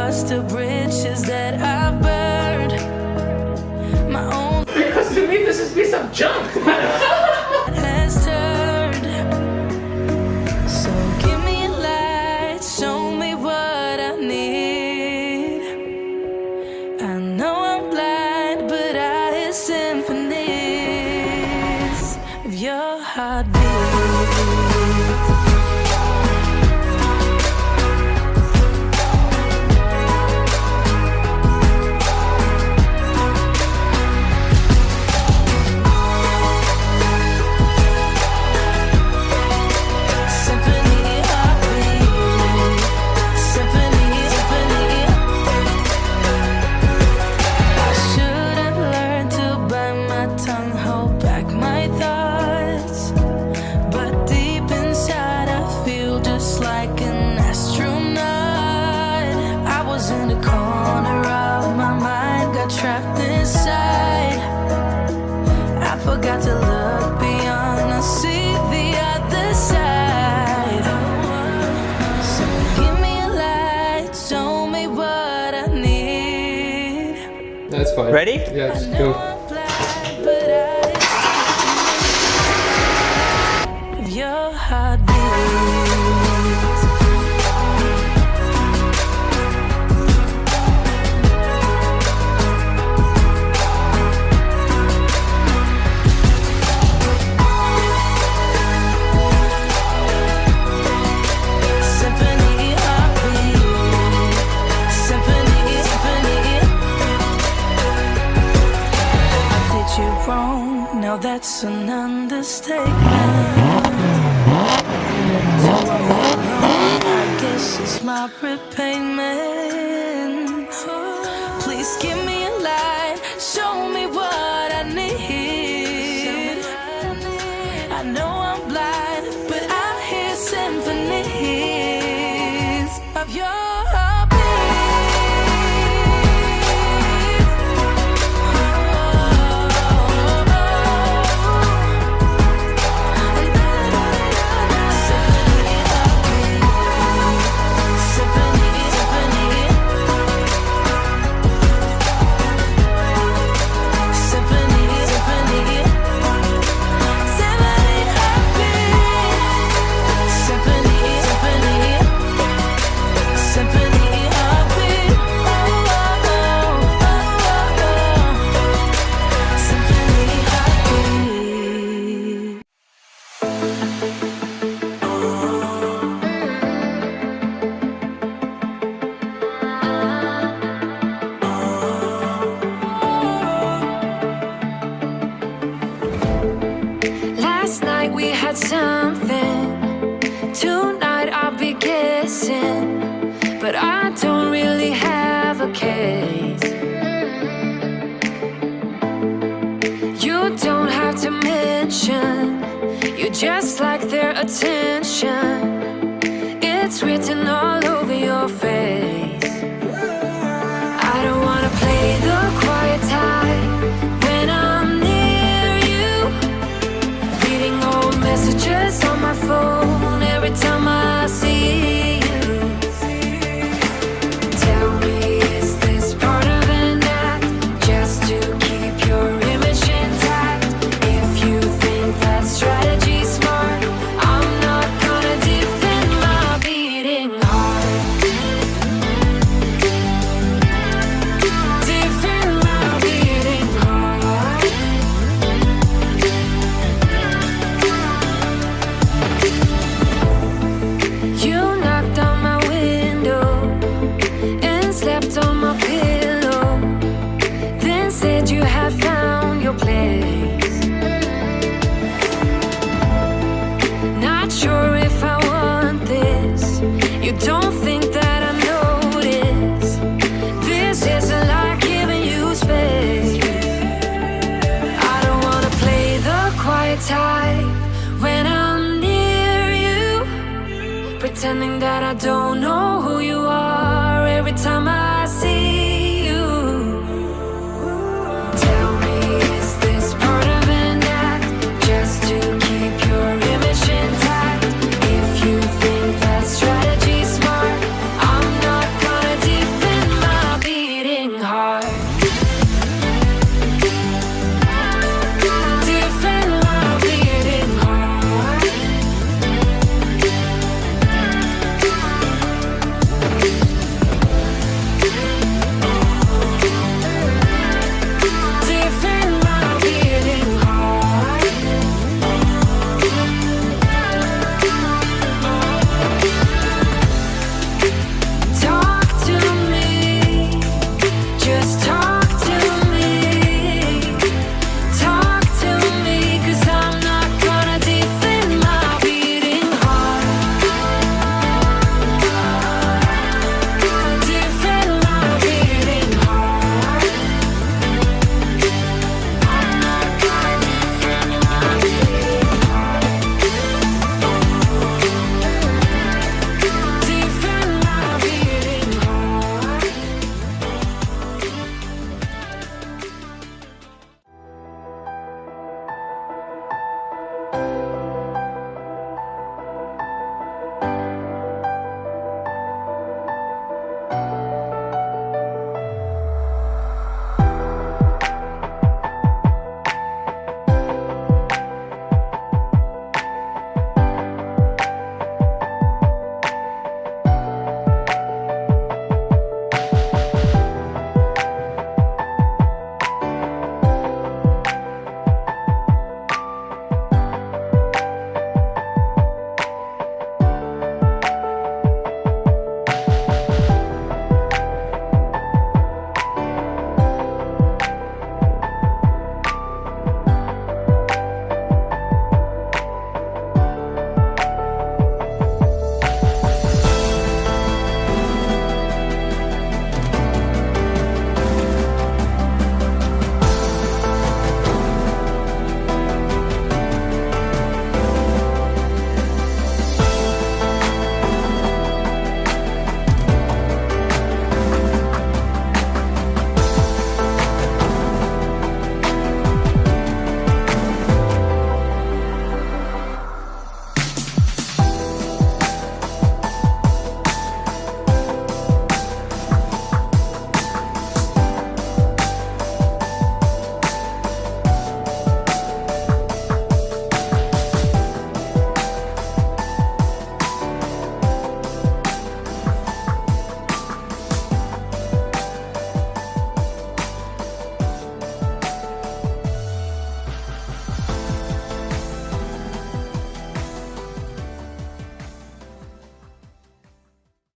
crossed the bridges that I've burned. My own Because to me this is a piece of junk. has turned. So give me a light, show me what I need. I know I'm blind, but I hear symphonies of your heartbeat. Trapped inside, I forgot to look beyond. I see the other side. So give me a light, show me what I need. That's fine. Ready? Yeah, let's go. Your heartbeat. Now that's an understatement. I guess it's my repayment. Please give me a light, show me what I need. I know I'm blind, but I hear symphonies of your heartbeat. We had something. Tonight I'll be guessing, but I don't really have a case. You don't have to mention, you just like their attention. It's written all over your face.